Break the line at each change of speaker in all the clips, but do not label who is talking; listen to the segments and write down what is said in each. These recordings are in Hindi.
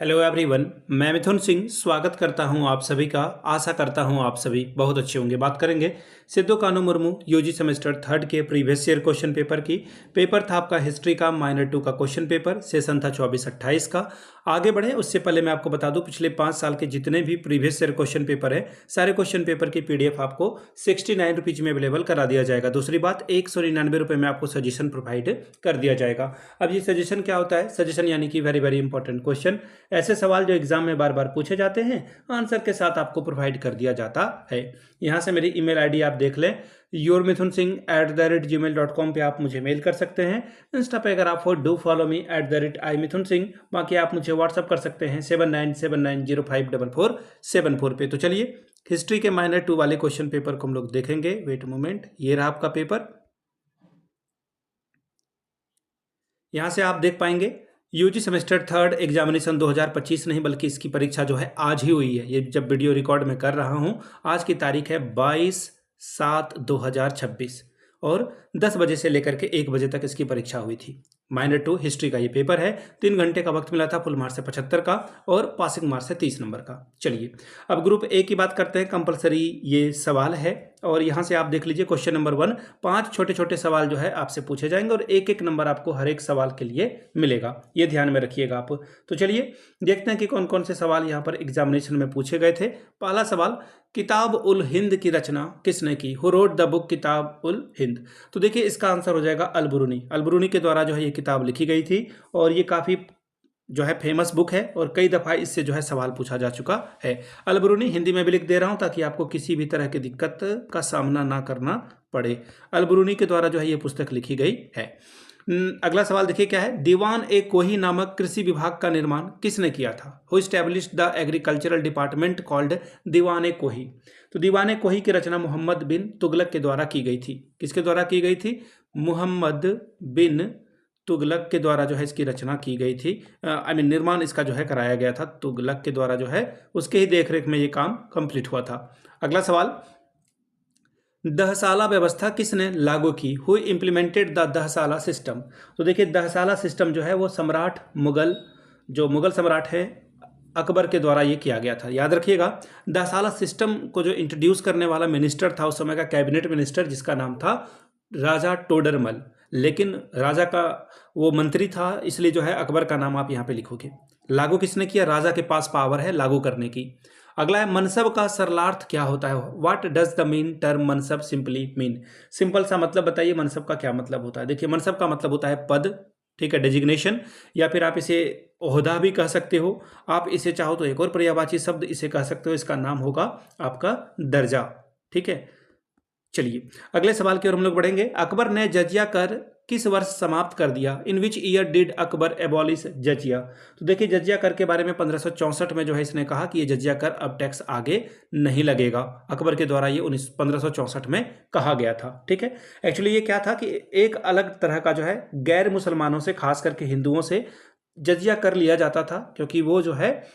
हेलो एवरीवन, मैं मिथुन सिंह स्वागत करता हूं आप सभी का। आशा करता हूं आप सभी बहुत अच्छे होंगे। बात करेंगे सिद्धू कानू मुर्मू यूजी सेमेस्टर थर्ड के प्रीवियस ईयर क्वेश्चन पेपर की। पेपर था आपका हिस्ट्री का माइनर 2 का क्वेश्चन पेपर। सेशन था 24-28 का। आगे बढ़े उससे पहले मैं आपको बता दूं, पिछले 5 साल के जितने भी प्रीवियस ईयर क्वेश्चन पेपर है, सारे क्वेश्चन पेपर की पीडीएफ आपको 69 रुपीज में अवेलेबल करा दिया जाएगा। दूसरी बात, 199 रुपये में आपको सजेशन प्रोवाइड कर दिया जाएगा। अब ये सजेशन क्या होता है? सजेशन यानी कि वेरी वेरी इंपॉर्टेंट क्वेश्चन, ऐसे सवाल जो एग्जाम में बार बार पूछे जाते हैं, आंसर के साथ आपको प्रोवाइड कर दिया जाता है। यहां से मेरी ईमेल आईडी आप देख लें, yourmithunsingh@gmail.com पे आप मुझे मेल कर सकते हैं। इंस्टा पे अगर आप हो, डू फॉलो मी @imithunsingh। बाकी आप मुझे व्हाट्सअप कर सकते हैं 7979054474 पे। तो चलिए हिस्ट्री के माइनर 2 वाले क्वेश्चन पेपर को हम लोग देखेंगे। वेट मोमेंट, ये रहा आपका पेपर। यहां से आप देख पाएंगे यूजी सेमेस्टर थर्ड एग्जामिनेशन 2025 नहीं बल्कि इसकी परीक्षा जो है आज ही हुई है। ये जब वीडियो रिकॉर्ड में कर रहा हूं, आज की तारीख है 22/7/2026 और 10 बजे से लेकर के 1 बजे तक इसकी परीक्षा हुई थी। माइनर 2 हिस्ट्री का ये पेपर है। 3 घंटे का वक्त मिला था। फुल मार्क्स है 75 का और पासिंग मार्क्स है 30 नंबर का। चलिए अब ग्रुप ए की बात करते हैं। कंपलसरी ये सवाल है और यहां से आप देख लीजिए क्वेश्चन नंबर 1, 5 छोटे छोटे सवाल जो है आपसे पूछे जाएंगे और एक एक नंबर आपको हर एक सवाल के लिए मिलेगा। ये ध्यान में रखिएगा आप। तो चलिए देखते हैं कि कौन कौन से सवाल यहाँ पर एग्जामिनेशन में पूछे गए थे। पहला सवाल, किताब उल हिंद की रचना किसने की? हु रोट द बुक किताब उल हिंद? तो देखिए इसका आंसर हो जाएगा अल-बुरूनी। अल-बुरूनी के द्वारा जो है ये किताब लिखी गई थी और ये काफ़ी जो है फेमस बुक है और कई दफ़ा इससे जो है सवाल पूछा जा चुका है। अल-बुरूनी हिंदी में भी लिख दे रहा हूं ताकि आपको किसी भी तरह की दिक्कत का सामना ना करना पड़े। अल-बुरूनी के द्वारा जो है ये पुस्तक लिखी गई है। अगला सवाल देखिए क्या है, दीवान ए कोही नामक कृषि विभाग का निर्माण किसने किया था? Who established the agricultural department called Diwan e Kohi? तो दीवान ए कोही की रचना मोहम्मद बिन तुगलक के द्वारा की गई थी। किसके द्वारा की गई थी? मोहम्मद बिन तुगलक के द्वारा जो है इसकी रचना की गई थी। निर्माण इसका जो है कराया गया था तुगलक के द्वारा, जो है उसके ही देखरेख में ये काम कंप्लीट हुआ था। अगला सवाल, दहसाला व्यवस्था किसने लागू की? Who implemented the Dahsala system? तो देखिए दहसाला सिस्टम जो है वो सम्राट मुगल, जो मुगल सम्राट है अकबर के द्वारा ये किया गया था। याद रखिएगा, दहसाला सिस्टम को जो इंट्रोड्यूस करने वाला मिनिस्टर था उस समय का कैबिनेट मिनिस्टर, जिसका नाम था राजा टोडरमल। लेकिन राजा का वो मंत्री था, इसलिए जो है अकबर का नाम आप यहाँ पे लिखोगे। लागू किसने किया? राजा के पास पावर है लागू करने की। अगला है, मनसब का सरलार्थ क्या होता है? What does the mean term mansab simply mean? Simple सा मतलब बताइए, मनसब का क्या मतलब होता है? देखिए मनसब का मतलब होता है पद, ठीक है, डेजिग्नेशन, या फिर आप इसे ओहदा भी कह सकते हो। आप इसे चाहो तो एक और पर्यायवाची शब्द इसे कह सकते हो, इसका नाम होगा आपका दर्जा। ठीक है, चलिए अगले सवाल की ओर हम लोग बढ़ेंगे। अकबर ने जजिया कर किस वर्ष समाप्त कर दिया? In which year did Akbar abolish jaziya? तो देखिए जजिया कर के बारे में 1564 में जो है इसने कहा कि ये जजिया कर अब टैक्स आगे नहीं लगेगा। अकबर के द्वारा ये 1564 में कहा गया था। ठीक है, एक्चुअली ये क्या था कि एक अलग तरह का जो है गैर मुसलमानों से, खास करके हिंदुओं से जजिया कर लिया जाता था, क्योंकि वो जो है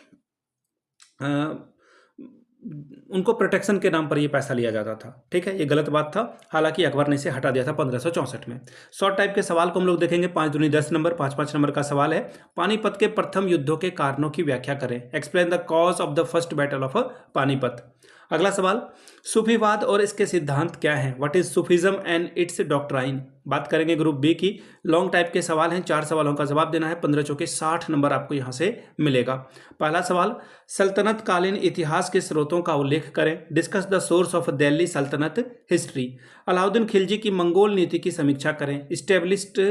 उनको प्रोटेक्शन के नाम पर ये पैसा लिया जाता था। ठीक है, ये गलत बात था। हालांकि अकबर ने इसे हटा दिया था 1564 में। शॉर्ट टाइप के सवाल को हम लोग देखेंगे। 5 दूनी 10 नंबर, 5-5 नंबर का सवाल है। पानीपत के प्रथम युद्धों के कारणों की व्याख्या करें। Explain the cause of the first battle of Panipat. अगला सवाल, सूफीवाद और इसके सिद्धांत क्या हैं? What is Sufism and it's doctrine? बात करेंगे ग्रुप बी की। लॉन्ग टाइप के सवाल हैं, 4 सवालों का जवाब देना है। 15 चौके 60 नंबर आपको यहां से मिलेगा। पहला सवाल, सल्तनत कालीन इतिहास के स्रोतों का उल्लेख करें। Discuss the source of Delhi सल्तनत हिस्ट्री। अलाउद्दीन खिलजी की मंगोल नीति की समीक्षा करें। Established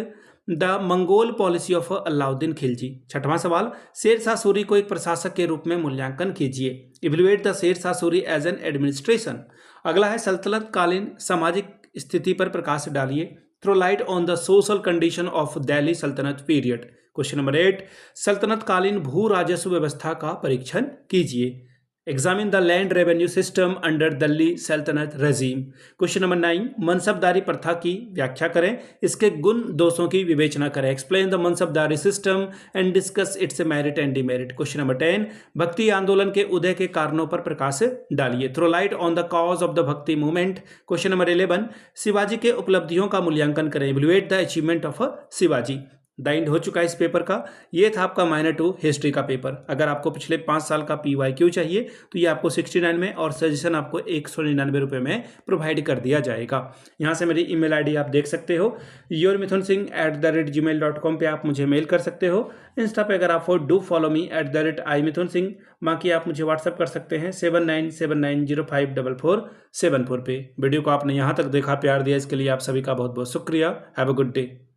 the Mongol policy of Alauddin Khilji. छठवां सवाल, शेर शाह सूरी को एक प्रशासक के रूप में मूल्यांकन कीजिए। Evaluate the Sher Shah Suri as an administration. अगला है, सल्तनत कालीन सामाजिक स्थिति पर प्रकाश डालिए। Throw light on the social condition of Delhi Sultanate period. Question number 8, सल्तनत कालीन भू राजस्व व्यवस्था का परीक्षण कीजिए। Examine the land revenue system under Delhi सल्तनत रजीम। क्वेश्चन नंबर 9, मनसबदारी प्रथा की व्याख्या करें, इसके गुण दोषों की विवेचना करें। Explain the मनसबदारी system and discuss it's merit and demerit. Question number 10, भक्ति आंदोलन के उदय के कारणों पर प्रकाश डालिए। Throw light on the cause of the Bhakti movement. Question number 11, Shivaji के उपलब्धियों का मूल्यांकन करें। Evaluate the achievement of Shivaji. The end हो चुका है इस पेपर का। ये था आपका माइनर 2 हिस्ट्री का पेपर। अगर आपको पिछले 5 साल का PYQ चाहिए तो ये आपको 69 में और सजेशन आपको 199 रुपये में प्रोवाइड कर दिया जाएगा। यहाँ से मेरी ईमेल आईडी आप देख सकते हो, yourmithunsingh@gmail.com पे आप मुझे मेल कर सकते हो। इंस्टा पे अगर आप हो डू फॉलो मी @imithunsingh। बाकी आप मुझे व्हाट्सअप कर सकते हैं 7979054474 पे। वीडियो को आपने यहाँ तक देखा, प्यार दिया, इसके लिए आप सभी का बहुत बहुत शुक्रिया। Have a good day.